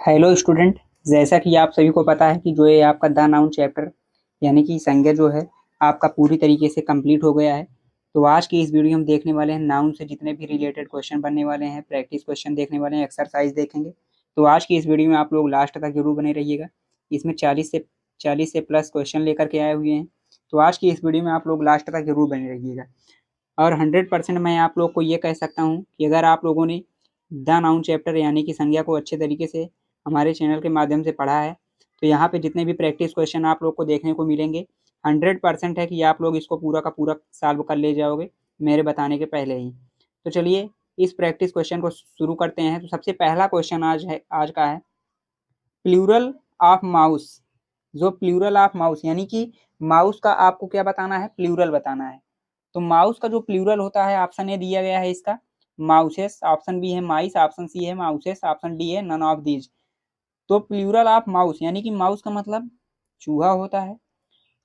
Hello student. जैसा कि आप सभी को पता है कि जो ये आपका द नाउन चैप्टर यानी कि संज्ञा जो है आपका पूरी तरीके से कंप्लीट हो गया है। तो आज की इस वीडियो में हम देखने वाले हैं नाउन से जितने भी रिलेटेड क्वेश्चन बनने वाले हैं, प्रैक्टिस क्वेश्चन देखने वाले हैं, एक्सरसाइज देखेंगे। तो आज की इस वीडियो में आप लोग लास्ट तक जरूर बने रहिएगा। इसमें 40 से प्लस क्वेश्चन लेकर के आए हुए हैं। तो आज की इस वीडियो में आप लोग लास्ट तक जरूर बने रहिएगा। और 100% मैं आप लोग को ये कह सकता हूँ कि अगर आप लोगों ने द नाउन चैप्टर यानी कि संज्ञा को अच्छे तरीके से हमारे चैनल के माध्यम से पढ़ा है, तो यहाँ पे जितने भी प्रैक्टिस क्वेश्चन आप लोग को देखने को मिलेंगे, 100% है कि आप लोग इसको पूरा का पूरा सॉल्व कर ले जाओगे मेरे बताने के पहले ही। तो चलिए इस प्रैक्टिस क्वेश्चन को शुरू करते हैं। तो सबसे पहला क्वेश्चन आज का है प्लूरल ऑफ माउस। जो प्लूरल ऑफ माउस यानी कि माउस का आपको क्या बताना है, प्लूरल बताना है। तो माउस का जो प्लूरल होता है, ऑप्शन ए दिया गया है इसका माउसेस, ऑप्शन बी है माइस, ऑप्शन सी है माउसेस, ऑप्शन डी है नन ऑफ दीज। तो प्लूरल ऑफ माउस यानी कि माउस का मतलब चूहा होता है।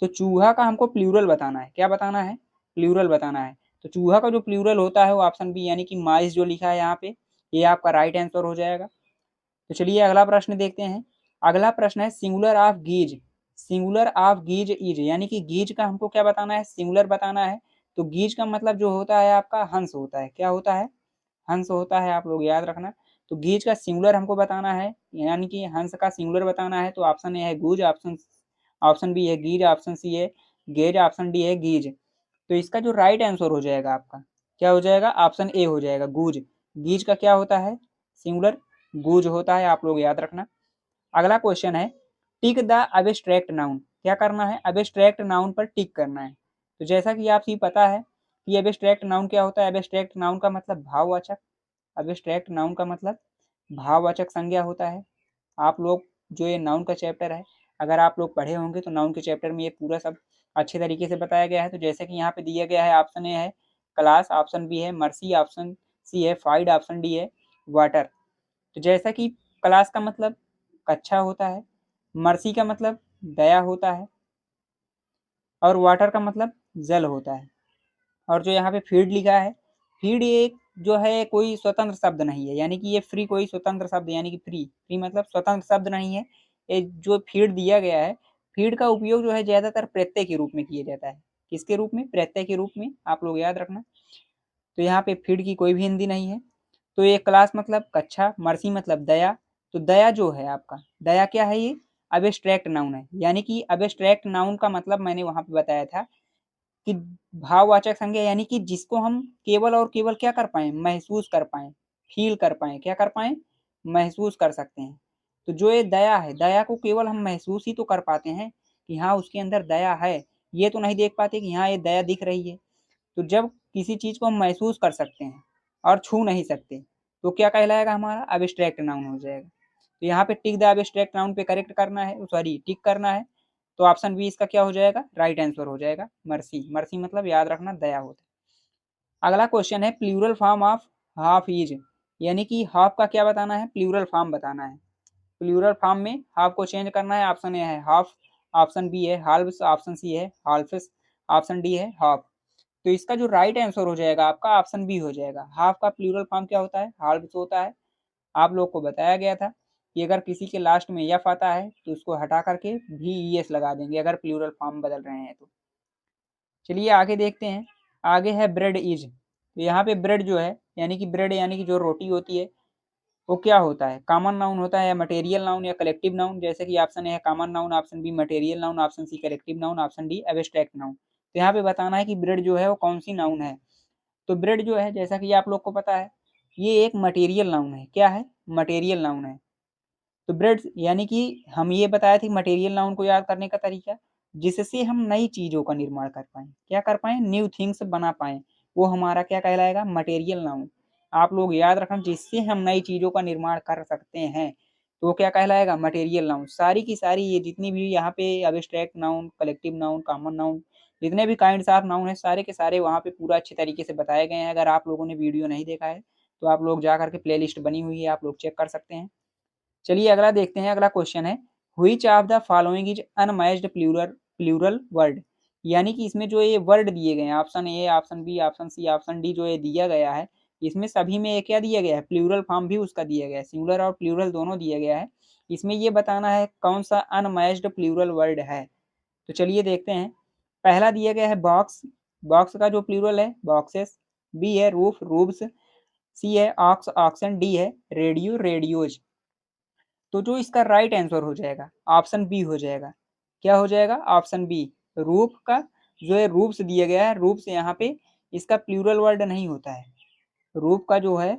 तो चूहा का हमको प्लूरल बताना है। क्या बताना है? प्लूरल बताना है। तो चूहा का जो प्लूरल होता है वो ऑप्शन बी यानी कि माइस जो लिखा है यहाँ पे, ये आपका राइट आंसर हो जाएगा। तो चलिए अगला प्रश्न देखते हैं। अगला प्रश्न है singular of geese. Singular of geese is यानी कि गीज का हमको क्या बताना है, सिंगुलर बताना है। तो गीज का मतलब जो होता है आपका हंस होता है। क्या होता है? हंस होता है, आप लोग याद रखना। तो गीज का सिंगुलर हमको बताना है यानी कि हंस का सिंगुलर बताना है। तो ऑप्शन ए है गूज, ऑप्शन ऑप्शन बी है गीज, ऑप्शन सी है गेज, ऑप्शन डी है गीज। तो इसका जो राइट आंसर हो जाएगा आपका क्या हो जाएगा? ऑप्शन ए हो जाएगा गूज। गीज का क्या होता है? सिंगुलर गूज होता है, आप लोग याद रखना। अगला क्वेश्चन है टिक द अब्स्ट्रैक्ट नाउन। क्या करना है? अब्स्ट्रैक्ट नाउन पर टिक करना है। तो जैसा कि आप ही पता है कि अब्स्ट्रैक्ट नाउन क्या होता है। अब्स्ट्रैक्ट नाउन का मतलब भाववाचक। अब्स्ट्रैक्ट नाउन का मतलब भाववाचक संज्ञा होता है। आप लोग जो ये नाउन का चैप्टर है, अगर आप लोग पढ़े होंगे तो नाउन के चैप्टर में ये पूरा सब अच्छे तरीके से बताया गया है। तो जैसे कि यहाँ पे दिया गया है, ऑप्शन ए है क्लास, ऑप्शन बी है मर्सी, ऑप्शन सी है फाइड, ऑप्शन डी है वाटर। तो जैसा कि क्लास का मतलब कक्षा होता है, मर्सी का मतलब दया होता है, और वाटर का मतलब जल होता है। और जो यहाँ पे फीड लिखा है, फीड एक जो है कोई स्वतंत्र शब्द नहीं है, यानी कि ये फ्री कोई स्वतंत्र शब्द यानी कि फ्री फ्री मतलब स्वतंत्र शब्द नहीं है। ये जो फीड दिया गया है, फीड का उपयोग जो है ज्यादातर प्रत्यय के रूप में किया जाता है। किसके रूप में? प्रत्यय के रूप में, आप लोग याद रखना। तो यहाँ पे फीड की कोई भी हिंदी नहीं है। तो ये क्लास मतलब कक्षा, मर्सी मतलब दया। तो दया जो है आपका, दया क्या है? ये अब्स्ट्रैक्ट नाउन है। यानी कि अब्स्ट्रैक्ट नाउन का मतलब मैंने वहां पे बताया था कि भाववाचक संज्ञा, यानी कि जिसको हम केवल और केवल क्या कर पाए, महसूस कर पाए, फील कर पाए। क्या कर पाए? महसूस कर सकते हैं। तो जो ये दया है, दया को केवल हम महसूस ही तो कर पाते हैं कि हाँ उसके अंदर दया है। ये तो नहीं देख पाते कि हाँ ये दया दिख रही है। तो जब किसी चीज को हम महसूस कर सकते हैं और छू नहीं सकते, तो क्या कहलाएगा? हमारा अब्स्ट्रैक्ट नाउन हो जाएगा। तो यहाँ पे टिक द अब्स्ट्रैक्ट नाउन पे करेक्ट करना है, सॉरी टिक करना है। तो ऑप्शन बी इसका क्या हो जाएगा? राइट आंसर हो जाएगा मर्सी। मर्सी मतलब याद रखना दया होता है। अगला क्वेश्चन है plural form of half is. यानी कि हाफ का क्या बताना है? प्लूरल फॉर्म बताना है। प्लूरल फॉर्म में हाफ को चेंज करना है। ऑप्शन ए है हाफ, ऑप्शन बी है हाल्व्स, ऑप्शन सी है हाल्फ्स, ऑप्शन डी है हाफ। तो इसका जो राइट आंसर हो जाएगा आपका ऑप्शन बी हो जाएगा। हाफ का प्लूरल फॉर्म क्या होता है? हाल्व्स होता है। आप लोग को बताया गया था कि अगर किसी के लास्ट में यफ आता है तो उसको हटा करके भी ईएस लगा देंगे अगर प्लूरल फॉर्म बदल रहे हैं तो। चलिए आगे देखते हैं। आगे है ब्रेड इज। तो यहाँ पे ब्रेड जो है यानी कि ब्रेड यानी कि जो रोटी होती है, वो क्या होता है? कॉमन नाउन होता है या मटेरियल नाउन या कलेक्टिव नाउन? जैसे कि ऑप्शन ए है common noun, option B material noun, option C collective noun, option D abstract noun. तो यहाँ पे बताना है कि ब्रेड जो है वो कौन सी नाउन है। तो ब्रेड जो है जैसा कि आप लोग को पता है, ये एक मटेरियल नाउन है। क्या है? मटेरियल नाउन है। तो ब्रेड यानी कि हम ये बताए थे मटेरियल नाउन को याद करने का तरीका, जिससे हम नई चीजों का निर्माण कर पाए। क्या कर पाए? न्यू थिंग्स बना पाए। वो हमारा क्या कहलाएगा? Material noun. आप लोग याद रखना, जिससे हम नई चीजों का निर्माण कर सकते हैं तो वो क्या कहलाएगा? Material noun. सारी की सारी ये जितनी भी यहाँ पे abstract noun, collective noun, common noun, जितने भी काइंड्स ऑफ नाउन है, सारे के सारे वहाँ पे पूरा अच्छे तरीके से बताए गए हैं। अगर आप लोगों ने वीडियो नहीं देखा है तो आप लोग जा करके प्ले लिस्ट बनी हुई है, आप लोग चेक कर सकते हैं। चलिए अगला देखते हैं। अगला क्वेश्चन है which of the following is unmatched plural plural word. यानी कि इसमें जो ये वर्ड दिए गए हैं, option A, option B, option C, option D, जो ये दिया गया है, इसमें सभी में क्या दिया गया है? प्लूरल फॉर्म भी उसका दिया गया है, सिंगुलर और प्लूरल दोनों दिया गया है। इसमें ये बताना है कौन सा अनमैच्ड प्लूरल वर्ड है। तो चलिए देखते हैं। पहला दिया गया है बॉक्स, बॉक्स का जो प्लूरल है बॉक्सेस, बी है रूफ रूब्स, सी है ऑक्स ऑक्सन, डी है रेडियो रेडियोज। तो जो इसका राइट आंसर हो जाएगा ऑप्शन बी हो जाएगा। क्या हो जाएगा? Option B. रूफ का जो है रूप्स दिया गया है, रूप्स यहाँ पे इसका प्लूरल वर्ड नहीं होता है। रूप का जो है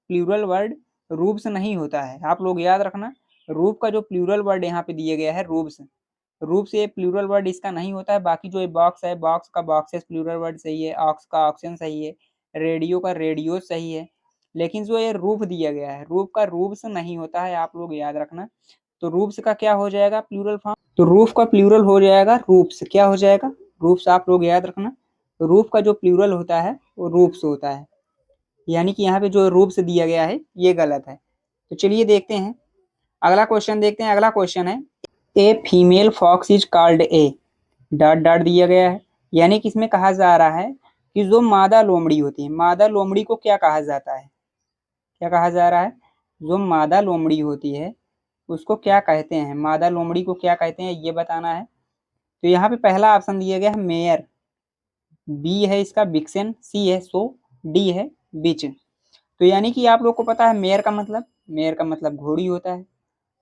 प्लूरल वर्ड रूप्स नहीं होता है, आप लोग याद रखना। रूप का जो प्लूरल वर्ड यहाँ पे दिया गया है रूप्स, रूप से प्लूरल वर्ड इसका नहीं होता है। बाकी जो बॉक्स है बॉक्स का बॉक्सेस प्लूरल वर्ड सही है, ऑक्स का ऑक्सन सही है, रेडियो का रेडियो सही है। लेकिन जो ये रूप दिया गया है रूप का रूप्स नहीं होता है, आप लोग याद रखना। तो रूप्स का क्या हो जाएगा प्लूरल फॉर्म? तो रूफ का प्लूरल हो जाएगा रूप्स। क्या हो जाएगा? रूप्स। आप लोग याद रखना रूफ का जो प्लूरल होता है वो रूप्स होता है, यानी कि यहाँ पे जो रूप्स दिया गया है ये गलत है। तो चलिए देखते हैं अगला क्वेश्चन देखते हैं। अगला क्वेश्चन है a female fox is called a dot dot दिया गया है, यानी कि इसमें कहा जा रहा है कि जो मादा लोमड़ी होती है, मादा लोमड़ी को क्या कहा जाता है? क्या कहा जा रहा है? जो मादा लोमड़ी होती है उसको क्या कहते हैं? मादा लोमड़ी को क्या कहते हैं ये बताना है। तो यहाँ पे पहला ऑप्शन दिया गया है मेयर, बी है इसका विक्सेन, सी है सो, डी है बिच। तो यानी कि आप लोग को पता है मेयर का मतलब, मेयर का मतलब घोड़ी होता है।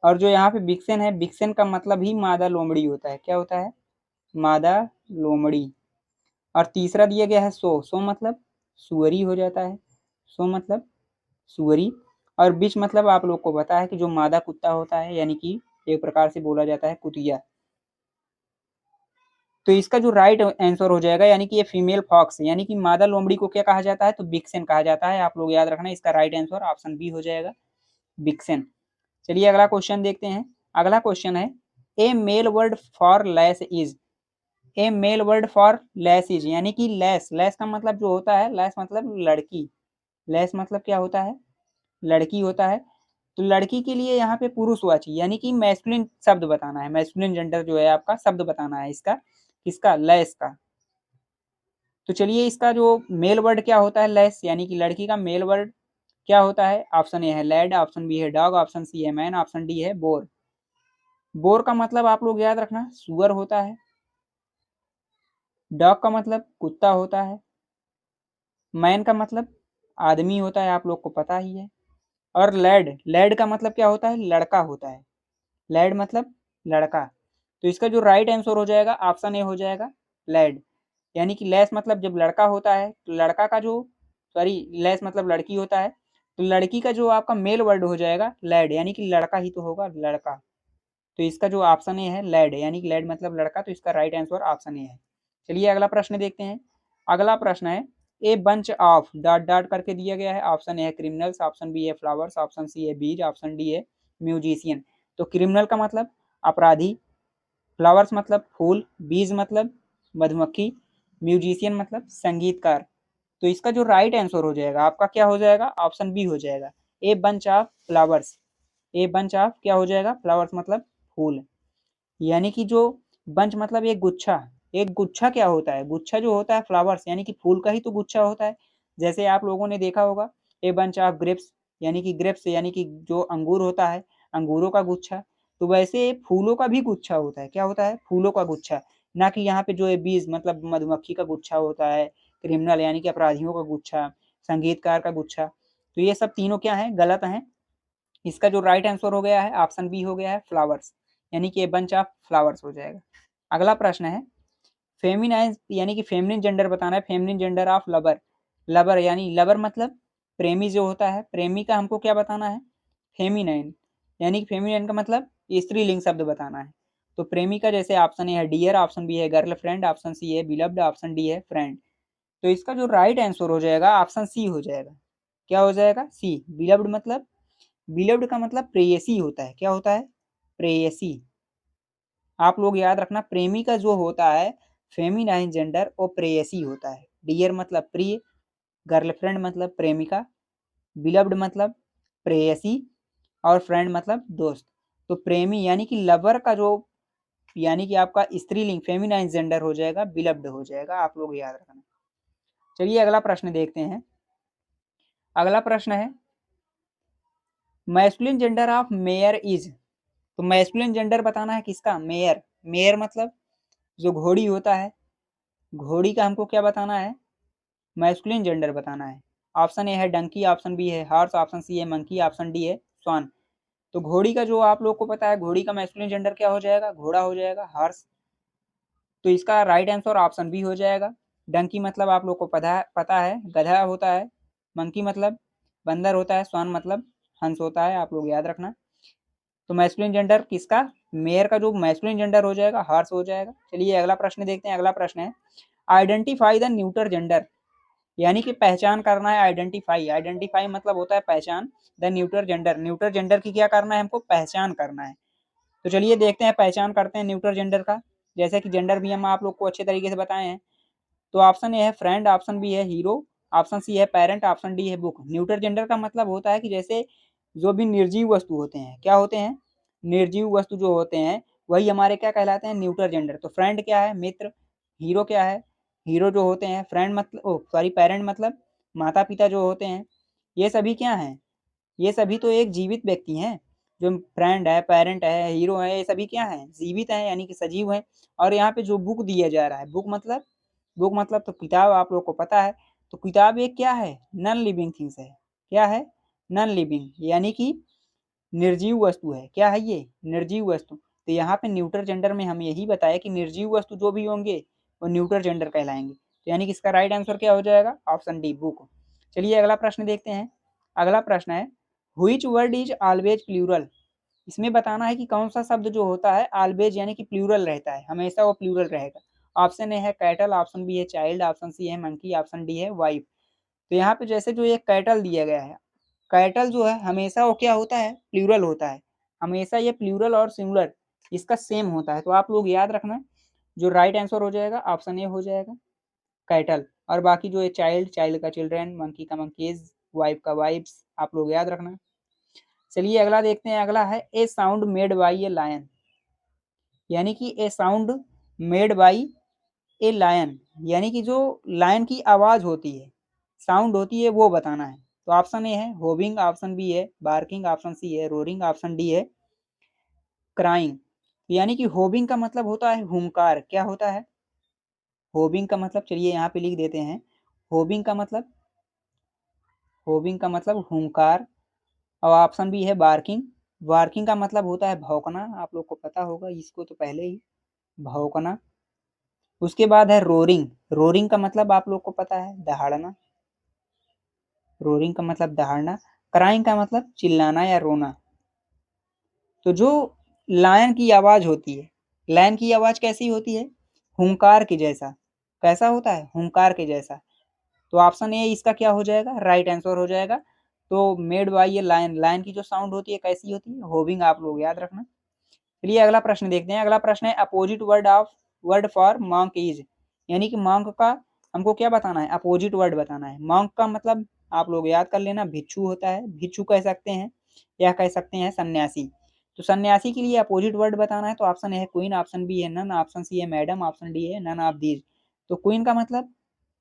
और जो यहाँ पे विक्सेन है, विक्सेन का मतलब ही मादा लोमड़ी होता है। क्या होता है? मादा लोमड़ी। और तीसरा दिया गया है सो, सो मतलब सुअरी हो जाता है, सो मतलब सुअरी। और बिच मतलब आप लोग को पता है कि जो मादा कुत्ता होता है, यानी कि एक प्रकार से बोला जाता है कुतिया। तो इसका जो राइट आंसर हो जाएगा यानी कि ये फीमेल फॉक्स, यानी कि मादा लोमड़ी को क्या कहा जाता है? तो विक्सेन कहा जाता है। आप लोग याद रखना इसका राइट आंसर ऑप्शन बी हो जाएगा, विक्सेन। चलिए अगला क्वेश्चन देखते हैं। अगला क्वेश्चन है a male word for lass is, a male word for lass is, यानी कि लेस, लेस का मतलब जो होता है, लेस मतलब लड़की, लेस मतलब क्या होता है? लड़की होता है। तो लड़की के लिए यहाँ पे पुरुषवाची यानी कि मैस्कुलिन शब्द बताना है, मैस्कुलिन जेंडर जो है आपका शब्द बताना है इसका, किसका? लेस का। तो चलिए इसका जो मेल वर्ड क्या होता है लेस यानी कि लड़की का मेल वर्ड क्या होता है? ऑप्शन ए है लैड, ऑप्शन बी है डॉग, ऑप्शन सी है मैन, ऑप्शन डी है बोर। बोर का मतलब आप लोग याद रखना सुअर होता है, डॉग का मतलब कुत्ता होता है, मैन का मतलब आदमी होता है, आप लोग को पता ही है। और लैड, लैड का मतलब क्या होता है? लड़का होता है, लैड मतलब लड़का। तो इसका जो राइट आंसर हो जाएगा ऑप्शन ए हो जाएगा लैड, यानी कि लेस मतलब जब लड़का होता है तो लड़का का जो, सॉरी लेस मतलब लड़की होता है, तो लड़की का जो आपका मेल वर्ड हो जाएगा लैड, यानी कि लड़का ही तो होगा, लड़का। तो इसका जो ऑप्शन ए है लैड, यानी कि लैड मतलब लड़का, तो इसका राइट आंसर ऑप्शन ए है। चलिए अगला प्रश्न देखते हैं। अगला प्रश्न है a bunch of dot dot करके दिया गया है। ऑप्शन ए है क्रिमिनल्स, ऑप्शन बी है फ्लावर्स, ऑप्शन सी है बीज, ऑप्शन डी है म्यूजिशियन। तो क्रिमिनल का मतलब अपराधी, फ्लावर्स मतलब फूल, बीज मतलब मधुमक्खी, म्यूजिशियन मतलब संगीतकार। तो इसका जो राइट आंसर हो जाएगा आपका क्या हो जाएगा? ऑप्शन बी हो जाएगा, a bunch of flowers. A bunch of क्या हो जाएगा? फ्लावर्स मतलब फूल, यानी कि जो बंच मतलब एक गुच्छा, एक गुच्छा क्या होता है? गुच्छा जो होता है फ्लावर्स यानी कि फूल का ही तो गुच्छा होता है। जैसे आप लोगों ने देखा होगा ए बंच ऑफ ग्रेप्स, यानी कि ग्रेप्स यानी कि जो अंगूर होता है, अंगूरों का गुच्छा। तो वैसे फूलों का भी गुच्छा होता है। क्या होता है? फूलों का गुच्छा। ना कि यहाँ पे जो है बीज मतलब मधुमक्खी का गुच्छा होता है, क्रिमिनल यानी कि अपराधियों का गुच्छा, संगीतकार का गुच्छा। तो ये सब तीनों क्या है? गलत हैं। इसका जो राइट आंसर हो गया है ऑप्शन बी हो गया है फ्लावर्स, यानी कि बंच ऑफ फ्लावर्स हो जाएगा। अगला प्रश्न है फेमिनाइन यानी कि फेमिनिन जेंडर बताना है, feminine gender of lover. Lover यानी लवर मतलब प्रेमी जो होता है, प्रेमी का हमको क्या बताना है? फेमिनाइन, यानी कि फेमिनाइन का मतलब स्त्रीलिंग शब्द बताना है। तो प्रेमी का जैसे ऑप्शन ए है डियर, ऑप्शन बी है गर्ल फ्रेंड, ऑप्शन सी है बिलव्ड, ऑप्शन डी है फ्रेंड। तो इसका जो राइट आंसर हो जाएगा ऑप्शन सी हो जाएगा। क्या हो जाएगा? सी। बिलव्ड मतलब, बिलव्ड का मतलब प्रेयसी होता है। क्या होता है? प्रेयसी। आप लोग याद रखना प्रेमी का जो होता है फेमिनाइन जेंडर वो प्रेयसी होता है। डियर मतलब प्रिय, गर्लफ्रेंड मतलब प्रेमिका, बिलव्ड मतलब प्रेयसी, और फ्रेंड मतलब दोस्त। तो प्रेमी यानी कि लवर का जो, यानी कि आपका स्त्रीलिंग फेमिनाइन जेंडर हो जाएगा, बिलव्ड हो जाएगा। आप लोग याद रखना। चलिए अगला प्रश्न देखते हैं। अगला प्रश्न है masculine gender of mayor is, तो मैस्कुलिन जेंडर बताना है किसका? मेयर। मेयर मतलब जो घोड़ी होता है, घोड़ी का हमको क्या बताना है? मैस्कुलिन जेंडर बताना है। ऑप्शन ए है डंकी, ऑप्शन बी है हॉर्स, ऑप्शन सी है मंकी, ऑप्शन डी है स्वान। तो घोड़ी का जो आप लोग को पता है, घोड़ी का मैस्कुलिन जेंडर क्या हो जाएगा? घोड़ा हो जाएगा, हॉर्स। तो इसका राइट आंसर ऑप्शन बी हो जाएगा। डंकी मतलब आप लोग को पता है गधा होता है। मंकी मतलब बंदर होता है। स्वान मतलब हंस होता है, आप लोग याद रखना। तो मैस्कुलिन जेंडर किसका? मेयर का जो मैस्कुलिन जेंडर हो जाएगा हॉर्स हो जाएगा। चलिए अगला प्रश्न देखते हैं। अगला प्रश्न है आइडेंटिफाई द न्यूटर जेंडर, यानी कि पहचान करना है। आइडेंटिफाई, आइडेंटिफाई मतलब होता है पहचान। The neuter gender, neuter gender की क्या करना है हमको? पहचान करना है। तो चलिए देखते हैं, पहचान करते हैं न्यूटर जेंडर का। जैसे कि जेंडर भी हम आप लोग को अच्छे तरीके से बताए हैं। तो ऑप्शन ए है फ्रेंड, ऑप्शन बी है हीरो, ऑप्शन सी है पेरेंट, ऑप्शन डी है बुक। न्यूटर जेंडर का मतलब होता है कि जैसे जो भी निर्जीव वस्तु होते हैं, क्या होते हैं? निर्जीव वस्तु जो होते हैं वही हमारे क्या कहलाते हैं? Neuter gender. तो फ्रेंड क्या है? मित्र। हीरो क्या है? हीरो जो होते हैं, फ्रेंड मतलब पेरेंट मतलब माता पिता जो होते हैं, ये सभी क्या हैं? ये सभी तो एक जीवित व्यक्ति हैं। जो फ्रेंड है, पेरेंट है, हीरो है, ये सभी क्या हैं? जीवित हैं, यानी कि सजीव हैं। और यहाँ पे जो बुक दिया जा रहा है, बुक मतलब तो किताब, आप लोग को पता है। तो किताब एक क्या है? नॉन लिविंग थिंग्स है। क्या है? नॉन लिविंग, यानी कि निर्जीव वस्तु है। क्या है ये? निर्जीव वस्तु। तो यहाँ पे न्यूटर जेंडर में हम यही बताया कि निर्जीव वस्तु जो भी होंगे वो न्यूटर जेंडर कहलाएंगे। तो यानी कि इसका राइट आंसर क्या हो जाएगा? Option D, book. चलिए अगला प्रश्न देखते हैं। अगला प्रश्न है which word is always plural. इसमें बताना है कि कौन सा शब्द जो होता है ऑलवेज यानी कि प्लूरल रहता है, हमेशा वो प्लूरल रहेगा। ऑप्शन ए है कैटल, ऑप्शन बी है चाइल्ड, ऑप्शन सी है मंकी, ऑप्शन डी है वाइफ। तो यहाँ पे जैसे जो ये कैटल दिया गया है, कैटल जो है हमेशा वो क्या होता है? प्लूरल होता है। हमेशा ये प्लूरल और सिंगुलर इसका सेम होता है। तो आप लोग याद रखना, जो राइट आंसर हो जाएगा ऑप्शन ए हो जाएगा, कैटल। और बाकी जो है चाइल्ड, चाइल्ड का चिल्ड्रेन, मंकी का मंकीज, वाइफ का वाइफ्स, आप लोग याद रखना। चलिए अगला देखते हैं। अगला है a sound made by a lion, यानी कि a sound made by a lion, यानी कि जो लायन की आवाज होती है, साउंड होती है, वो बताना है। तो ऑप्शन ए है होविंग, ऑप्शन बी है बार्किंग, ऑप्शन सी है रोरिंग, ऑप्शन डी है क्राइंग। यानी कि होविंग का मतलब होता है हुंकार। क्या होता है? होविंग का मतलब, चलिए यहाँ पे लिख देते हैं। होविंग का मतलब, होविंग का मतलब हुंकार। और ऑप्शन बी है बार्किंग। बार्किंग का मतलब होता है भौंकना, आप लोग को पता होगा इसको तो पहले ही, भौंकना। उसके बाद है रोरिंग। रोरिंग का मतलब आप लोग को पता है दहाड़ना। रोरिंग का मतलब दहाड़ना। क्राइंग का मतलब चिल्लाना या रोना। तो जो लायन की आवाज होती है, लायन की आवाज कैसी होती है? हुंकार के जैसा। कैसा होता है? हुंकार के जैसा। तो ऑप्शन ए इसका क्या हो जाएगा? राइट आंसर हो जाएगा। तो मेड बाई ये लायन, लायन की जो साउंड होती है कैसी होती है? होविंग, आप लोग याद रखना। चलिए अगला प्रश्न देखते हैं। अगला प्रश्न है opposite word for monk is, यानी कि मॉन्क का हमको क्या बताना है? अपोजिट वर्ड बताना है। मॉन्क का मतलब आप लोग याद कर लेना, भिक्षु होता है, भिक्षु कह सकते हैं या कह सकते हैं सन्यासी। तो सन्यासी के लिए अपोजिट वर्ड बताना है। तो ऑप्शन ए है क्वीन, ऑप्शन बी है नन, ऑप्शन सी है मैडम, ऑप्शन डी है नन ऑफ दीज। तो क्वीन का मतलब,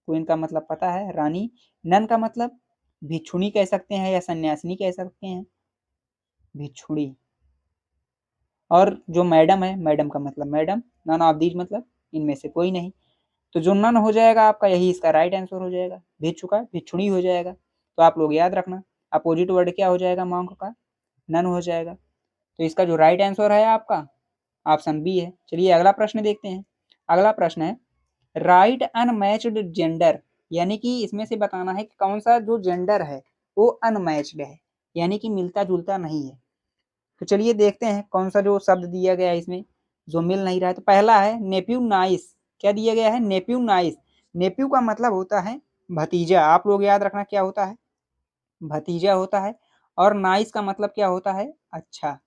क्वीन का मतलब पता है रानी। नन का मतलब भिक्षुणी कह सकते हैं या सन्यासिनी कह सकते हैं, भिक्षुड़ी। और जो मैडम है, मैडम का मतलब मैडम। नन ऑफ दीज मतलब इनमें से कोई नहीं। तो जो नन हो जाएगा आपका, यही इसका राइट आंसर हो जाएगा। भिक्षु का भिक्षुणी हो जाएगा। तो आप लोग याद रखना, अपोजिट वर्ड क्या हो जाएगा मॉन्क का? नन हो जाएगा। तो इसका जो राइट आंसर है आपका ऑप्शन बी है। चलिए अगला प्रश्न देखते हैं। अगला प्रश्न है राइट अनमैच्ड जेंडर, यानी कि इसमें से बताना है कि कौन सा जो जेंडर है वो अनमैच्ड है, यानी कि मिलता जुलता नहीं है। तो चलिए देखते हैं कौन सा जो शब्द दिया गया है इसमें जो मिल नहीं रहा है। तो पहला है नेप्यू नाइस। क्या दिया गया है? Nephew nice. नेप्यू का मतलब होता है भतीजा, आप लोग याद रखना क्या होता है? भतीजा होता है। और नाइस का मतलब क्या होता है? अच्छा।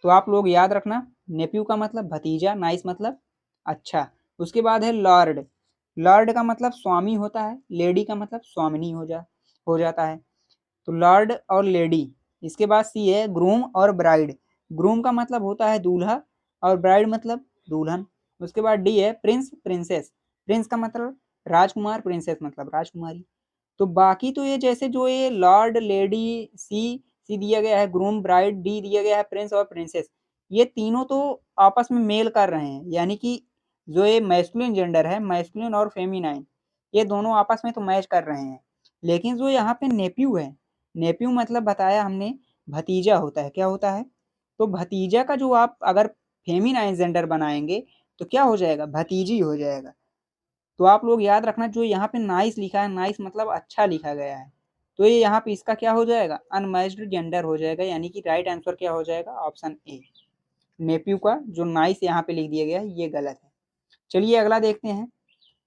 तो आप लोग याद रखना, नेप्यू का मतलब भतीजा, नाइस मतलब अच्छा। उसके बाद है लॉर्ड। लॉर्ड का मतलब स्वामी होता है, लेडी का मतलब स्वामिनी हो जाता है। तो लॉर्ड और लेडी। इसके बाद सी है ग्रूम और ब्राइड। ग्रूम का मतलब होता है दूल्हा और ब्राइड मतलब दुल्हन। उसके बाद डी है प्रिंस, प्रिंसेस। प्रिंस का मतलब राजकुमार, प्रिंसेस मतलब राजकुमारी। तो बाकी तो ये जैसे जो ये लॉर्ड, लेडी, सी सी दिया गया है ग्रूम, ब्राइड, डी दिया गया है प्रिंस और प्रिंसेस। ये तीनों तो आपस में मेल कर रहे हैं, यानी कि जो ये मैस्कुलिन जेंडर है, मैस्कुलिन और फेमिनाइन, ये दोनों आपस में तो मैच कर रहे हैं। लेकिन जो यहाँ पे नेप्यू है, नेप्यू मतलब बताया हमने भतीजा होता है। क्या होता है? तो भतीजा का जो आप अगर फेमिनाइन जेंडर बनाएंगे तो क्या हो जाएगा? भतीजी हो जाएगा। तो आप लोग याद रखना, जो यहाँ पे नाइस लिखा है, नाइस मतलब अच्छा लिखा गया है, तो ये यहाँ पे इसका क्या हो जाएगा? अनमैच्ड जेंडर हो जाएगा, यानी कि राइट आंसर क्या हो जाएगा? ऑप्शन ए। नेप्यू का जो नाइस यहाँ पे लिख दिया गया है ये गलत है। चलिए अगला देखते हैं।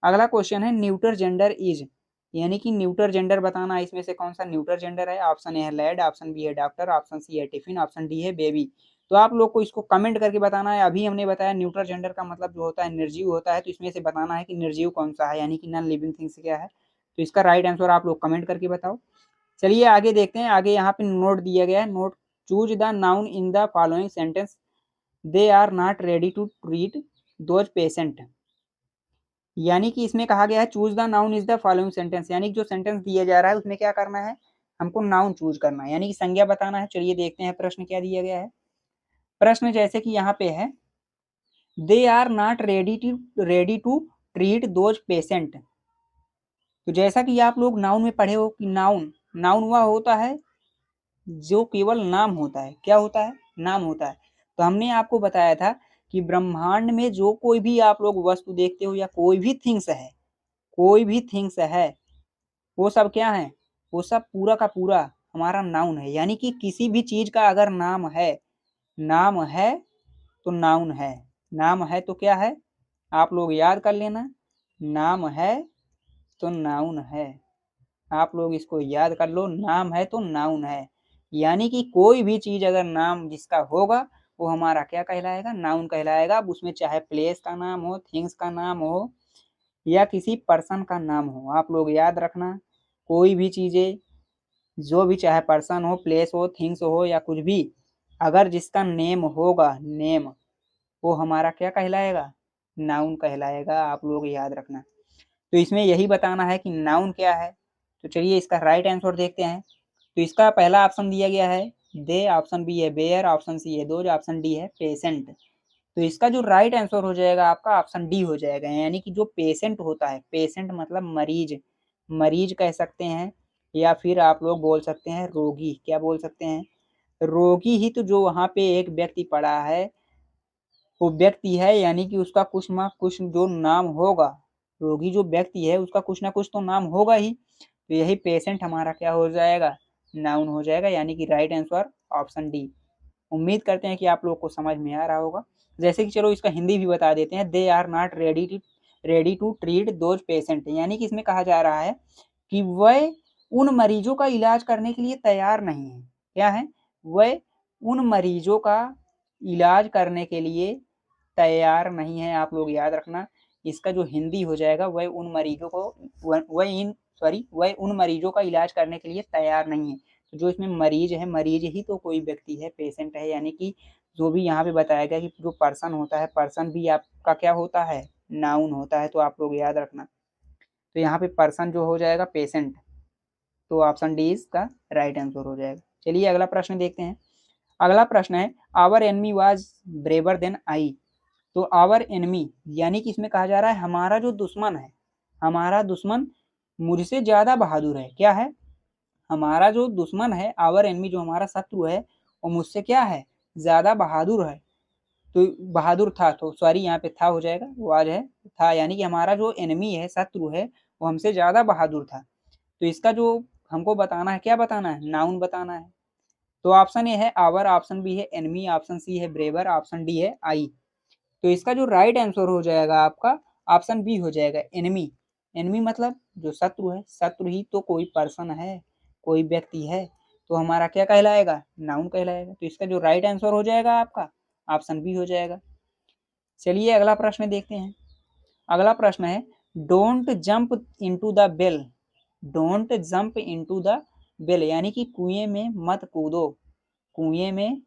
अगला क्वेश्चन है न्यूटर जेंडर इज, यानी कि न्यूटर जेंडर बताना है, इसमें से कौन सा न्यूटर जेंडर है? ऑप्शन ए है लैड, ऑप्शन बी है डॉक्टर, ऑप्शन सी है टिफिन, ऑप्शन डी है बेबी। तो आप लोग को इसको कमेंट करके बताना है। अभी हमने बताया न्यूटर जेंडर का मतलब जो होता है निर्जीव होता है, तो इसमें से बताना है कि निर्जीव कौन सा है, यानी कि नॉन लिविंग थिंग्स क्या है। तो इसका राइट आंसर आप लोग कमेंट करके बताओ। चलिए आगे देखते हैं। आगे यहाँ पे नोट दिया गया है, note choose the noun in the following sentence they are not ready to treat those patient. यानी कि इसमें कहा गया है choose the noun is the following sentence, यानी कि जो सेंटेंस दिया जा रहा है उसमें क्या करना है? हमको नाउन चूज करना है, यानी कि संज्ञा बताना है। चलिए देखते हैं प्रश्न क्या दिया गया है। प्रश्न जैसे कि यहाँ पे है, they are not ready to treat those patient. तो जैसा कि आप लोग नाउन में पढ़े हो कि नाउन, नाउन वह होता है जो केवल नाम होता है। क्या होता है? नाम होता है। तो हमने आपको बताया था कि ब्रह्मांड में जो कोई भी आप लोग वस्तु देखते हो या कोई भी थिंग्स है, कोई भी थिंग्स है, वो सब क्या है? वो सब पूरा का पूरा हमारा नाउन है। यानी कि किसी भी चीज का अगर नाम है, नाम है तो नाउन है। नाम है तो क्या है? आप लोग याद कर लेना, नाम है तो नाउन है। आप लोग इसको याद कर लो, नाम है तो नाउन है। यानी कि कोई भी चीज अगर नाम जिसका होगा वो हमारा क्या कहलाएगा? नाउन कहलाएगा। अब उसमें चाहे प्लेस का नाम हो, थिंग्स का नाम हो या किसी पर्सन का नाम हो। आप लोग याद रखना, कोई भी चीजें जो भी, चाहे पर्सन हो, प्लेस हो, थिंग्स हो या कुछ भी, अगर जिसका नेम होगा, नेम, वो हमारा क्या कहलाएगा? नाउन कहलाएगा। आप लोग याद रखना। तो इसमें यही बताना है कि नाउन क्या है। तो चलिए इसका राइट आंसर देखते हैं। तो इसका पहला ऑप्शन दिया गया है दे, ऑप्शन बी है बेयर, ऑप्शन सी है दोज, ऑप्शन डी है पेशेंट। तो इसका जो राइट आंसर हो जाएगा आपका ऑप्शन डी हो जाएगा, यानी कि जो पेशेंट होता है, पेशेंट मतलब मरीज, मरीज कह सकते हैं या फिर आप लोग बोल सकते हैं रोगी। क्या बोल सकते हैं? रोगी ही तो जो वहां पे एक व्यक्ति पड़ा है वो व्यक्ति है, यानी कि उसका कुछ ना कुछ जो नाम होगा। रोगी जो व्यक्ति है उसका कुछ ना कुछ तो नाम होगा ही। तो यही पेशेंट हमारा क्या हो जाएगा? नाउन हो जाएगा, यानी कि राइट आंसर ऑप्शन डी। उम्मीद करते हैं कि आप लोग को समझ में आ रहा होगा। जैसे कि चलो इसका हिंदी भी बता देते हैं, they are not ready to treat those patient. यानी कि इसमें कहा जा रहा है कि वह उन मरीजों का इलाज करने के लिए तैयार नहीं है। क्या है? वह उन मरीजों का इलाज करने के लिए तैयार नहीं है। आप लोग याद रखना, इसका जो हिंदी हो जाएगा, वह उन मरीजों को वह उन मरीजों का इलाज करने के लिए तैयार नहीं है। तो जो इसमें मरीज है, मरीज ही तो कोई व्यक्ति है, पेशेंट है। यानी कि जो भी यहाँ पे बताया गया कि जो पर्सन होता है, पर्सन भी आपका क्या होता है? नाउन होता है। तो आप लोग याद रखना। तो यहाँ पे पर्सन जो हो जाएगा पेशेंट, तो ऑप्शन डी इसका राइट आंसर हो जाएगा। चलिए अगला प्रश्न देखते हैं। अगला प्रश्न है our enemy was braver than I. तो आवर एनमी, यानी कि इसमें कहा जा रहा है हमारा जो दुश्मन है, हमारा दुश्मन मुझसे ज्यादा बहादुर है। क्या है? हमारा जो दुश्मन है, आवर एनमी जो हमारा शत्रु है, वो मुझसे क्या है? ज्यादा बहादुर है। तो बहादुर था, तो सॉरी यहाँ पे था हो जाएगा, वो आज है था, यानी कि हमारा जो एनिमी है, शत्रु है, वो हमसे ज्यादा बहादुर था। तो इसका जो हमको बताना है, क्या बताना है? नाउन बताना है। तो ऑप्शन ए है आवर, ऑप्शन बी है एनमी, ऑप्शन सी है ब्रेवर, ऑप्शन डी है आई। तो इसका जो राइट आंसर हो जाएगा आपका ऑप्शन बी हो जाएगा एनमी। एनमी मतलब जो शत्रु है, शत्रु ही तो कोई पर्सन है, कोई व्यक्ति है। तो हमारा क्या कहलाएगा? नाउन कहलाएगा। तो इसका जो राइट आंसर हो जाएगा आपका ऑप्शन बी हो जाएगा। चलिए अगला प्रश्न देखते हैं। अगला प्रश्न है don't jump into the well. Don't jump into the well, यानी कि कुएं में मत कूदो, कुएं में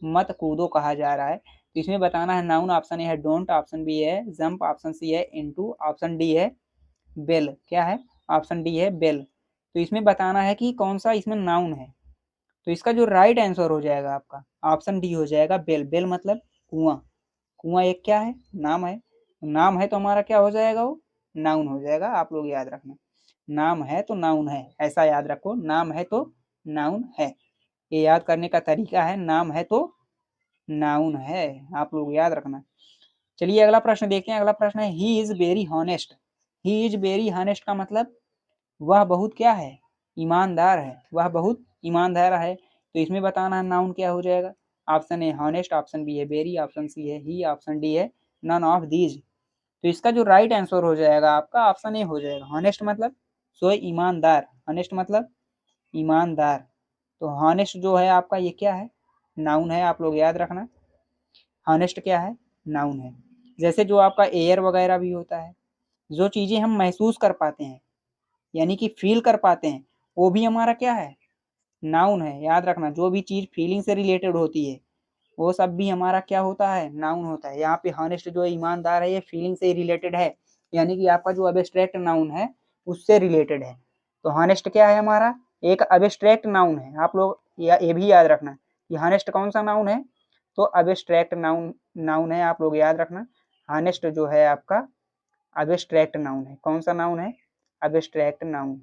मत कूदो कहा जा रहा है। तो इसमें बताना है नाउन। ऑप्शन ए है डोंट, ऑप्शन बी है जंप, ऑप्शन सी है इनटू, ऑप्शन डी है बेल। क्या है? ऑप्शन डी है बेल। तो इसमें बताना है कि कौन सा इसमें नाउन है। तो इसका जो राइट आंसर हो जाएगा आपका ऑप्शन डी हो जाएगा बेल। बेल मतलब कुआं। कुआं एक क्या है, नाम है। नाम है तो हमारा क्या हो जाएगा, वो नाउन हो जाएगा। आप लोग याद रखना, नाम है तो नाउन है, ऐसा याद रखो, नाम है तो नाउन है। ये याद करने का तरीका है, नाम है तो नाउन है, आप लोग याद रखना। चलिए अगला प्रश्न देखते हैं। अगला प्रश्न है he is very honest. He is very honest का मतलब वह बहुत क्या है, ईमानदार है। वह बहुत ईमानदार है। तो इसमें बताना है नाउन क्या हो जाएगा। Option A honest, option B है वेरी, ऑप्शन सी है ही, ऑप्शन डी है नन ऑफ दीज। तो इसका जो राइट आंसर हो जाएगा आपका ऑप्शन ए हो जाएगा। हॉनेस्ट मतलब सो ईमानदार, हॉनेस्ट मतलब ईमानदार। तो हॉनेस्ट जो है आपका ये क्या है, नाउन है, आप लोग याद रखना। हॉनेस्ट क्या है, नाउन है। जैसे जो आपका एयर वगैरह भी होता है, जो चीजें हम महसूस कर पाते हैं यानी कि फील कर पाते हैं, वो भी हमारा क्या है, नाउन है। याद रखना, जो भी चीज फीलिंग से रिलेटेड होती है वो सब भी हमारा क्या होता है, नाउन होता है। यहाँ पे हॉनेस्ट जो ईमानदार है ये फीलिंग से रिलेटेड है, यानी कि आपका जो अब्स्ट्रैक्ट नाउन है उससे रिलेटेड है। तो हॉनेस्ट क्या है हमारा, एक अब्स्ट्रैक्ट नाउन है। आप लोग ये भी याद रखना कि हॉनेस्ट कौन सा नाउन है, तो अब्स्ट्रैक्ट नाउन नाउन है, आप लोग याद रखना। हॉनेस्ट जो है आपका अब्स्ट्रैक्ट नाउन है। कौन सा नाउन है, अब्स्ट्रैक्ट नाउन।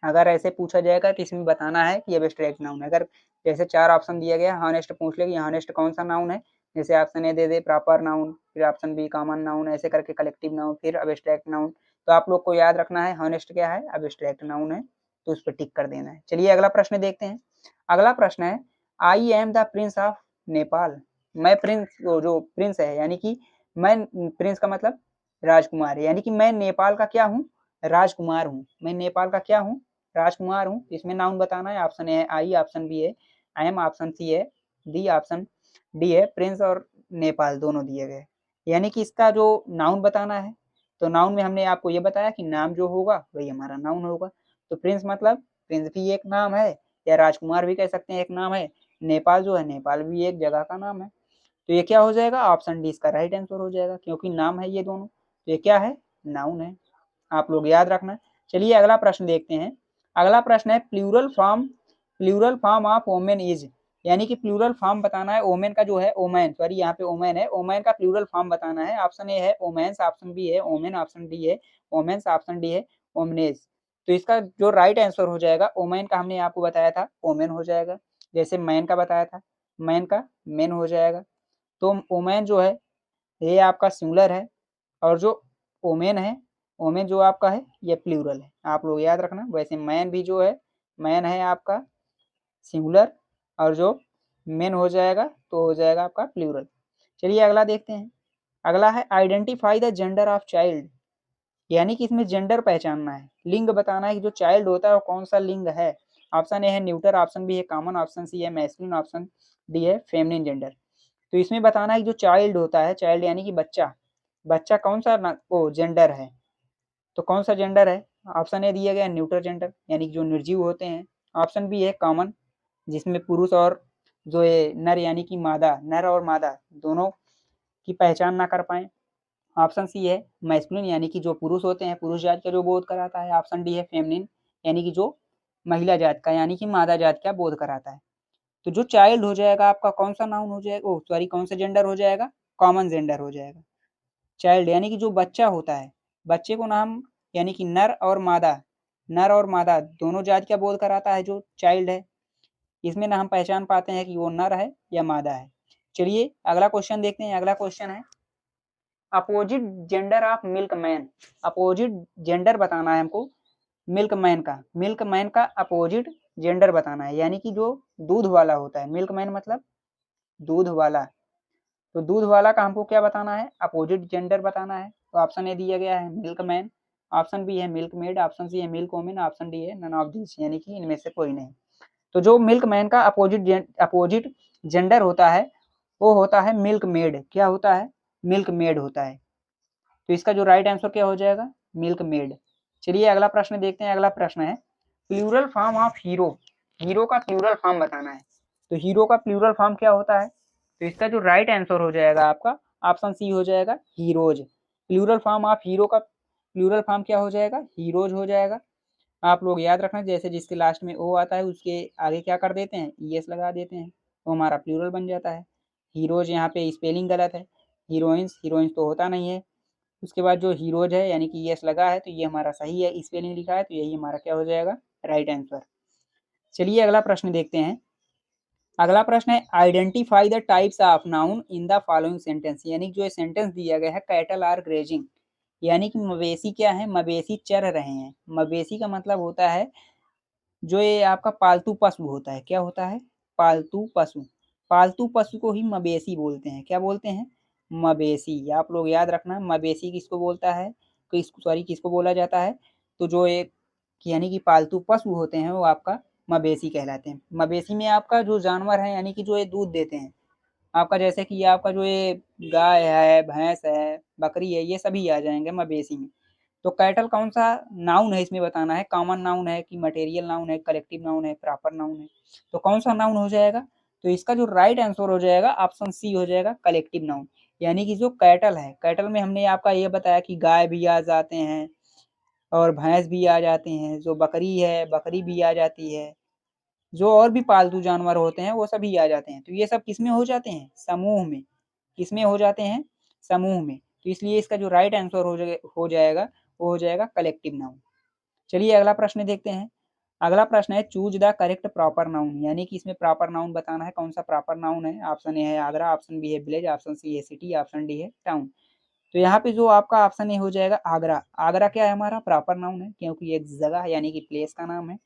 अगर ऐसे पूछा जाएगा तो इसमें बताना है कि अब्स्ट्रैक्ट नाउन है। अगर जैसे चार ऑप्शन दिया गया, हॉनेस्ट पूछ ले कि हॉनेस्ट कौन सा नाउन है, जैसे option A they they proper noun, फिर ऑप्शन बी कॉमन नाउन, ऐसे करके कलेक्टिव नाउन, फिर अब्स्ट्रैक्ट नाउन। तो आप लोग को याद रखना है हॉनेस्ट क्या है, अब्स्ट्रैक्ट नाउन है, तो उस पर टिक कर देना है। चलिए अगला प्रश्न देखते हैं। अगला प्रश्न है I am the Prince of Nepal. मैं प्रिंस, जो प्रिंस है यानी कि मैं, प्रिंस का मतलब राजकुमार, यानी कि मैं नेपाल का क्या हूँ, राजकुमार हूँ। मैं नेपाल का क्या हूँ, राजकुमार हूँ। इसमें नाउन बताना है। ऑप्शन ए है आई, ऑप्शन बी है आई एम, ऑप्शन सी है डी, ऑप्शन डी है प्रिंस और नेपाल दोनों दिए गए। यानी कि इसका जो नाउन बताना है, तो नाउन में हमने आपको ये बताया कि नाम जो होगा वही हमारा नाउन होगा। तो प्रिंस मतलब प्रिंस भी एक नाम है, या राजकुमार भी कह सकते हैं, एक नाम है। नेपाल जो है, नेपाल भी एक जगह का नाम है। तो ये क्या हो जाएगा, ऑप्शन डी इसका राइट आंसर हो जाएगा, क्योंकि नाम है ये दोनों। तो ये क्या है, नाउन है, आप लोग याद रखना। चलिए अगला प्रश्न देखते हैं। अगला प्रश्न है plural form of omen is. यानी कि प्लूरल फॉर्म बताना है ओमेन का, जो है ओमैन, सॉरी यहाँ पे ओमेन है, ओमेन का प्लूरल फॉर्म बताना है। ऑप्शन ए है ओमेन्स, ऑप्शन बी है ओमेन, ऑप्शन डी है ओमेन्स, ऑप्शन डी है ओमनेज। तो इसका जो राइट आंसर हो जाएगा, ओमेन का हमने आपको बताया था ओमेन हो जाएगा, जैसे मैन का बताया था मैन का मेन हो जाएगा। तो ओमेन जो है ये आपका सिंगुलर है, और जो ओमेन है, ओमेन जो आपका है ये प्लूरल है, आप लोग याद रखना। वैसे मैन भी जो है, मैन है आपका सिंगुलर, और जो मेन हो जाएगा तो हो जाएगा आपका प्लूरल। चलिए अगला देखते हैं। अगला है identify the gender of child. यानी कि इसमें जेंडर पहचानना है, लिंग बताना है कि जो चाइल्ड होता है वो कौन सा लिंग है। ऑप्शन ए है न्यूटर, ऑप्शन बी है कॉमन, ऑप्शन सी है मैस्कुलिन, ऑप्शन डी है फेमिनिन जेंडर। तो इसमें बताना है कि जो चाइल्ड होता है, चाइल्ड यानी कि बच्चा, बच्चा कौन सा वो जेंडर है, तो कौन सा जेंडर है। ऑप्शन ए दिया गया न्यूटर जेंडर, यानी कि जो निर्जीव होते हैं। ऑप्शन बी है कॉमन, जिसमें पुरुष और जो ये नर यानी कि मादा, नर और मादा दोनों की पहचान ना कर पाए। ऑप्शन सी है मैस्कुलिन, यानी कि जो पुरुष होते हैं, पुरुष जात का जो बोध कराता है। ऑप्शन डी है फेमिनिन, यानी कि जो महिला जात का यानी कि मादा जात का बोध कराता है। तो जो चाइल्ड हो जाएगा आपका कौन सा नाउन हो जाएगा, ओ सॉरी कौन सा जेंडर हो जाएगा, कॉमन जेंडर हो जाएगा। चाइल्ड यानी कि जो बच्चा होता है, बच्चे को नाम यानी कि नर और मादा दोनों जाति का बोध कराता है जो चाइल्ड है। इसमें ना हम पहचान पाते हैं कि वो नर है या मादा है। चलिए अगला क्वेश्चन देखते हैं। अगला क्वेश्चन है opposite gender of milk man. Opposite gender बताना है हमको मिल्क मैन का अपोजिट जेंडर बताना है, यानी कि जो दूध वाला होता है। मिल्क मैन मतलब दूध वाला, तो दूध वाला का हमको क्या बताना है, अपोजिट जेंडर बताना है। तो ऑप्शन ए दिया गया है मिल्क मैन, ऑप्शन बी है मिल्क मेड, ऑप्शन सी है मिल्क वोमेन, ऑप्शन डी है नन ऑफ दिस, यानी कि इनमें से कोई नहीं। तो जो मिल्क मैन का अपोजिट जेंडर होता है वो होता है मिल्क मेड। क्या होता है, मिल्क मेड होता है। तो इसका जो राइट आंसर क्या हो जाएगा, मिल्क मेड। चलिए अगला प्रश्न देखते हैं। अगला प्रश्न है plural form of hero. Hero का प्लूरल फॉर्म बताना है। तो हीरो का प्लूरल फॉर्म क्या होता है, तो इसका जो राइट आंसर हो जाएगा आपका ऑप्शन सी हो जाएगा heroes. Plural form of hero का प्लूरल फॉर्म क्या हो जाएगा, हीरोज हो जाएगा। आप लोग याद रखना, जैसे जिसके लास्ट में ओ आता है उसके आगे क्या कर देते हैं, ईएस लगा देते हैं, तो हमारा प्लूरल बन जाता है। हीरोज यहाँ पे स्पेलिंग गलत है, हीरोइंस, हीरोइंस तो होता नहीं है। उसके बाद जो हीरोज है यानी कि ईएस लगा है तो ये हमारा सही है, स्पेलिंग लिखा है तो यही हमारा क्या हो जाएगा, राइट आंसर। चलिए अगला प्रश्न देखते हैं। अगला प्रश्न है identify the types of noun in the following sentence, यानी जो सेंटेंस दिया गया है कैटल आर ग्रेजिंग, यानी कि मवेशी क्या है, मवेशी चर रहे हैं। मवेशी का मतलब होता है जो ये आपका पालतू पशु होता है, क्या होता है, पालतू पशु। पालतू पशु को ही मवेशी बोलते हैं, क्या बोलते हैं, मवेशी। आप लोग याद रखना मवेशी किसको बोलता है, किसको बोला जाता है, तो जो एक यानी कि पालतू पशु होते हैं वो आपका मवेशी कहलाते हैं। मवेशी में आपका जो जानवर है यानी कि जो ये दूध देते हैं, आपका जैसे कि आपका जो ये गाय है, भैंस है, बकरी है, ये सभी आ जाएंगे मवेशी में। तो कैटल कौन सा नाउन है इसमें बताना है, कॉमन नाउन है कि मटेरियल नाउन है, कलेक्टिव नाउन है, प्रॉपर नाउन है, तो कौन सा नाउन हो जाएगा, तो इसका जो राइट आंसर हो जाएगा ऑप्शन सी हो जाएगा, कलेक्टिव नाउन। यानी कि जो कैटल है, कैटल में हमने आपका ये बताया कि गाय भी आ जाते हैं और भैंस भी आ जाते हैं, जो बकरी है बकरी भी आ जाती है, जो और भी पालतू जानवर होते हैं वो सभी आ जाते हैं। तो ये सब किसमें हो जाते हैं, समूह में। किसमें हो जाते हैं, समूह में। तो इसलिए इसका जो राइट आंसर हो जाएगा वो हो जाएगा कलेक्टिव नाउन। चलिए अगला प्रश्न देखते हैं। अगला प्रश्न है choose the correct proper noun, यानी कि इसमें प्रॉपर नाउन बताना है, कौन सा प्रॉपर नाउन है। ऑप्शन ए है आगरा, ऑप्शन बी है विलेज, ऑप्शन सी है सिटी, ऑप्शन डी है टाउन। तो यहाँ पे जो आपका ऑप्शन ए हो जाएगा आगरा। आगरा क्या है, हमारा प्रॉपर नाउन है, क्योंकि ये जगह है यानी कि प्लेस का नाम है।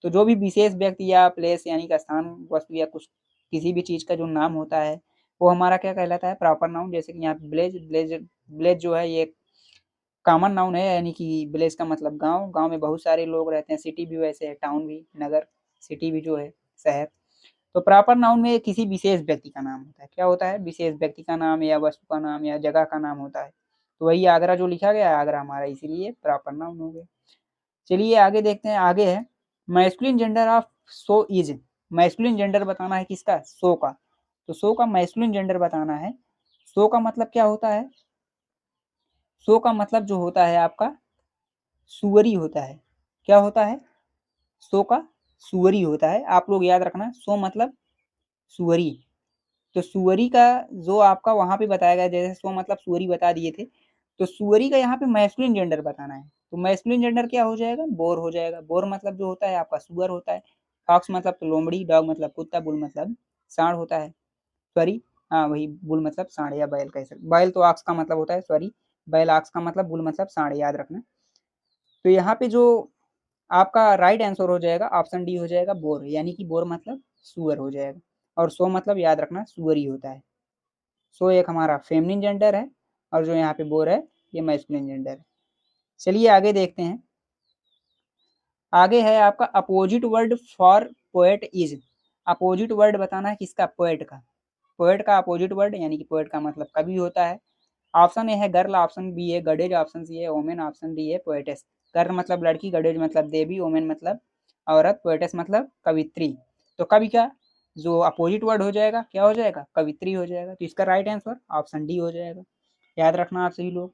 तो जो भी विशेष व्यक्ति या प्लेस यानी कि स्थान, वस्तु या कुछ किसी भी चीज का जो नाम होता है वो हमारा क्या कहलाता है, प्रॉपर नाउन। जैसे कि यहाँ पे विलेज, विलेज जो है ये कॉमन नाउन है, यानी कि विलेज का मतलब गांव, गांव में बहुत सारे लोग रहते हैं। सिटी भी वैसे है, टाउन भी, नगर, सिटी भी जो है शहर। तो प्रॉपर नाउन में किसी विशेष व्यक्ति का नाम होता है, क्या होता है, विशेष व्यक्ति का नाम या वस्तु का नाम या जगह का नाम होता है। तो वही आगरा जो लिखा गया है आगरा हमारा, इसीलिए प्रॉपर नाउन हो गया। चलिए आगे देखते हैं। आगे है masculine gender of so is. Masculine gender बताना है किसका, सो का। तो सो का मैस्कुलिन जेंडर बताना है। सो का मतलब क्या होता है, सो का मतलब जो होता है आपका सुअरी होता है। क्या होता है, सो का सुअरी होता है। आप लोग याद रखना सो मतलब सुअरी। तो सुअरी का जो आपका वहां पे बताया गया, जैसे सो मतलब सुअरी बता दिए थे, तो सुअरी का यहाँ पे मैस्कुलिन जेंडर बताना है। तो मैस्कुलिन जेंडर क्या हो जाएगा, बोर हो जाएगा। बोर मतलब जो होता है आपका सुअर होता है। फॉक्स मतलब तो लोमड़ी, डॉग मतलब कुत्ता, बुल मतलब सांड होता है। सॉरी, हाँ वही, बुल मतलब सांड या बैल कह सकते। बैल तो आक्स का मतलब होता है, सॉरी, बैल आक्स का मतलब, बुल मतलब सांड, याद रखना। तो यहाँ पे जो आपका राइट आंसर हो जाएगा ऑप्शन डी हो जाएगा, बोर, यानी कि बोर मतलब सुअर हो जाएगा। और सो मतलब याद रखना सुअर ही होता है। सो एक हमारा फेमिनिन जेंडर है और जो यहाँ पे बोर है ये मैस्कुलिन जेंडर है। चलिए आगे देखते हैं। आगे है आपका opposite word for poet is. Opposite word बताना है किसका, पोएट का। पोएट का अपोजिट वर्ड यानी कि पोएट का मतलब कवि होता है। ऑप्शन ए है गर्ल, ऑप्शन बी है गडेज, ऑप्शन सी है ओमेन, ऑप्शन डी है पोएटेस। गर्ल मतलब लड़की, गडेज मतलब देवी, ओमेन मतलब औरत, पोएटेस मतलब कवित्री। तो कवि का जो अपोजिट वर्ड हो जाएगा क्या हो जाएगा, कवित्री हो जाएगा। तो इसका राइट आंसर ऑप्शन डी हो जाएगा। याद रखना आप सही लोग।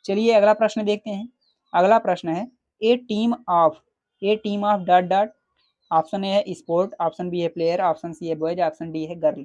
चलिए अगला प्रश्न देखते हैं। अगला प्रश्न है a team of, a team of dot dot. Option A है स्पोर्ट, ऑप्शन बी है प्लेयर, ऑप्शन सी है बॉयज, ऑप्शन डी है गर्ल।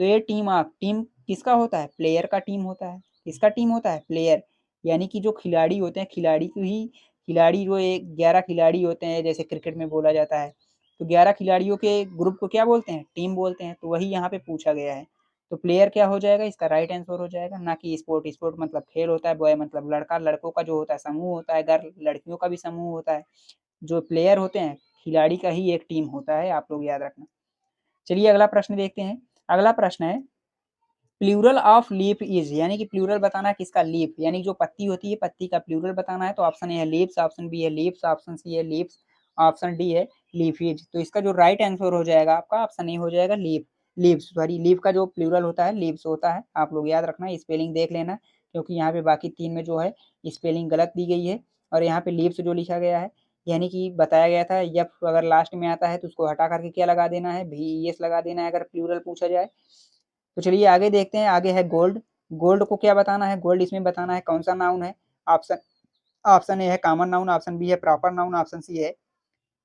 तो ये टीम ऑफ, टीम किसका होता है, प्लेयर का टीम होता है। किसका टीम होता है, प्लेयर, यानी कि जो खिलाड़ी होते हैं, खिलाड़ी को ही, खिलाड़ी जो एक 11 खिलाड़ी होते हैं जैसे क्रिकेट में बोला जाता है, तो 11 खिलाड़ियों के ग्रुप को क्या बोलते हैं, टीम बोलते हैं। तो वही यहाँ पे पूछा गया है। तो प्लेयर क्या हो जाएगा, इसका राइट आंसर हो जाएगा, ना कि स्पोर्ट। स्पोर्ट मतलब खेल होता है, बॉय मतलब लड़का, लड़कों का जो होता है समूह होता है, गर्ल लड़कियों का भी समूह होता है। जो प्लेयर होते हैं खिलाड़ी का ही एक टीम होता है, आप लोग याद रखना। चलिए अगला प्रश्न देखते हैं। अगला प्रश्न है प्लूरल ऑफ लीफ इज, यानी कि प्लूरल बताना है किसका, लीफ, यानी जो पत्ती होती है पत्ती का प्लूरल बताना है। तो ऑप्शन ए है लीव्स, ऑप्शन बी है लीव्स, ऑप्शन सी है लीव्स, ऑप्शन डी है लीफेज। तो इसका जो राइट आंसर हो जाएगा आपका ऑप्शन ए हो जाएगा लीफ। लीव्स, सॉरी, लीफ का जो प्लूरल होता है लीव्स होता है। आप लोग याद रखना, स्पेलिंग देख लेना, क्योंकि यहाँ पे बाकी तीन में जो है स्पेलिंग गलत दी गई है। और यहाँ पे लीव्स जो लिखा गया है, यानी कि बताया गया था यफ अगर लास्ट में आता है तो उसको हटा करके क्या लगा देना है, भी एस लगा देना है अगर प्लूरल पूछा जाए। तो चलिए आगे देखते हैं। आगे है गोल्ड। गोल्ड को क्या बताना है, गोल्ड इसमें बताना है कौन सा नाउन है। ऑप्शन ऑप्शन ए है कॉमन नाउन, ऑप्शन बी है प्रॉपर नाउन, ऑप्शन सी है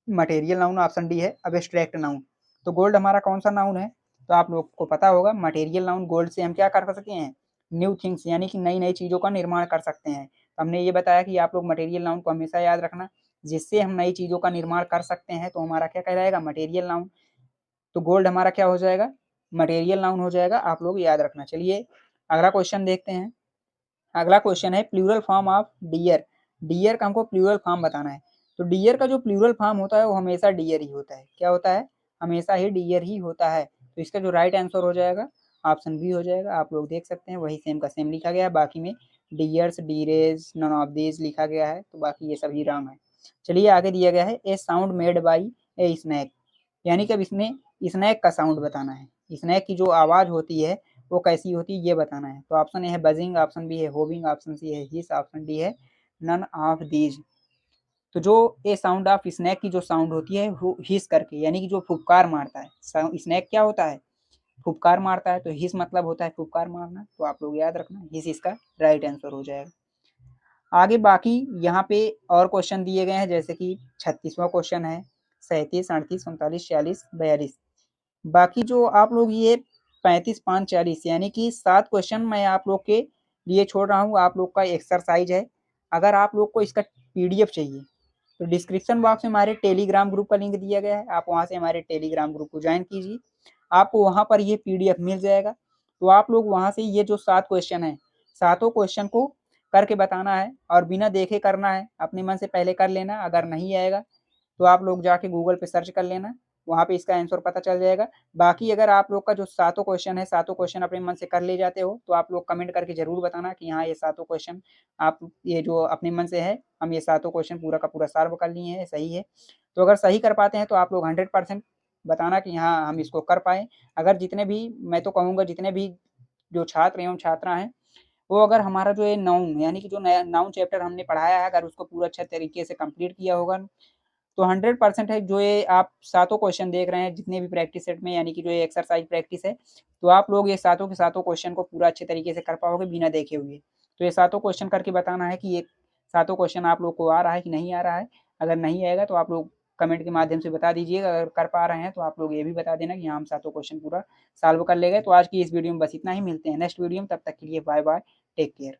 मटेरियल नाउन ऑप्शन डी है अब्स्ट्रैक्ट नाउन। तो गोल्ड हमारा कौन सा नाउन है, तो आप लोग को पता होगा मटेरियल नाउन, गोल्ड से हम क्या कर सकते हैं, न्यू थिंग्स यानी कि नई नई चीज़ों का निर्माण कर सकते हैं। तो हमने ये बताया कि आप लोग मटेरियल नाउन को हमेशा याद रखना, जिससे हम नई चीज़ों का निर्माण कर सकते हैं तो हमारा क्या कहलाएगा, मटेरियल नाउन। तो गोल्ड हमारा क्या हो जाएगा, मटेरियल नाउन हो जाएगा, आप लोग याद रखना। चलिए अगला क्वेश्चन देखते हैं। अगला क्वेश्चन है plural form of dear. Dear का हमको प्लूरल फॉर्म बताना है। तो डियर का जो प्लूरल फॉर्म होता है वो हमेशा डियर ही होता है। क्या होता है, हमेशा ही डियर ही होता है। तो इसका जो राइट आंसर हो जाएगा ऑप्शन बी हो जाएगा। आप लोग देख सकते हैं वही सेम का सेम लिखा गया है, बाकी में डियर्स, डीरेज, नन ऑफ दीज लिखा गया है, तो बाकी ये सभी रॉन्ग है। चलिए आगे दिया गया है a sound made by a snake, यानी कि अब इसमें स्नैक का साउंड बताना है। स्नैक की जो आवाज़ होती है वो कैसी होती है ये बताना है। तो ऑप्शन ए है बजिंग, ऑप्शन बी है होविंग, ऑप्शन सी है हिस, ऑप्शन डी है नन ऑफ दीज। तो जो ए साउंड ऑफ स्नैक की जो साउंड होती है वो हिस करके, यानी कि जो फुफकार मारता है। स्नैक क्या होता है, फुफकार मारता है, तो हिस मतलब होता है फुफकार मारना। तो आप लोग याद रखना हिस इसका राइट आंसर हो जाएगा। आगे बाकी यहाँ पे और क्वेश्चन दिए गए हैं, जैसे कि 36वां क्वेश्चन है, 37, 38, 39, 46, 42। बाकी जो आप लोग ये 35, 5, 40 यानी कि 7 क्वेश्चन मैं आप लोग के लिए छोड़ रहा हूँ, आप लोग का एक्सरसाइज है। अगर आप लोग को इसका पीडीएफ चाहिए तो डिस्क्रिप्शन बॉक्स में हमारे टेलीग्राम ग्रुप का लिंक दिया गया है, आप वहाँ से हमारे टेलीग्राम ग्रुप को ज्वाइन कीजिए, आपको वहाँ पर ये पीडीएफ मिल जाएगा। तो आप लोग वहाँ से ये जो 7 क्वेश्चन है, सातों क्वेश्चन को करके बताना है और बिना देखे करना है, अपने मन से पहले कर लेना। अगर नहीं आएगा तो आप लोग जाके गूगल पे सर्च कर लेना, वहाँ पे इसका आंसर पता चल जाएगा। बाकी अगर आप लोग का जो सातों क्वेश्चन है, सातों क्वेश्चन अपने मन से कर ले जाते हो तो आप लोग कमेंट करके जरूर बताना कि हाँ ये सातों क्वेश्चन आप ये जो अपने मन से है, हम ये सातों क्वेश्चन पूरा का पूरा सॉल्व कर लिए हैं, सही है। तो अगर सही कर पाते हैं तो आप लोग 100% बताना कि हाँ हम इसको कर पाए। अगर जितने भी, मैं तो कहूँगा जितने भी जो छात्र एवं छात्रा हैं वो अगर हमारा जो ये नाउन यानी कि जो नया नाउन चैप्टर हमने पढ़ाया है अगर उसको पूरा अच्छा तरीके से कंप्लीट किया होगा तो 100% है। जो ये आप सातों क्वेश्चन देख रहे हैं जितने भी प्रैक्टिस सेट में, यानी कि जो ये एक्सरसाइज प्रैक्टिस है, तो आप लोग ये सातों के सातों क्वेश्चन को पूरा अच्छे तरीके से कर पाओगे बिना देखे हुए। तो ये सातों क्वेश्चन करके बताना है कि ये सातों क्वेश्चन आप लोग को आ रहा है कि नहीं आ रहा है। अगर नहीं आएगा तो आप लोग कमेंट के माध्यम से बता दीजिएगा, अगर कर पा रहे हैं तो आप लोग ये भी बता देना कि हाँ हम सातों क्वेश्चन पूरा सॉल्व कर ले गए। तो आज की इस वीडियो में बस इतना ही, मिलते हैं नेक्स्ट वीडियो में, तब तक के लिए बाय बाय, टेक केयर।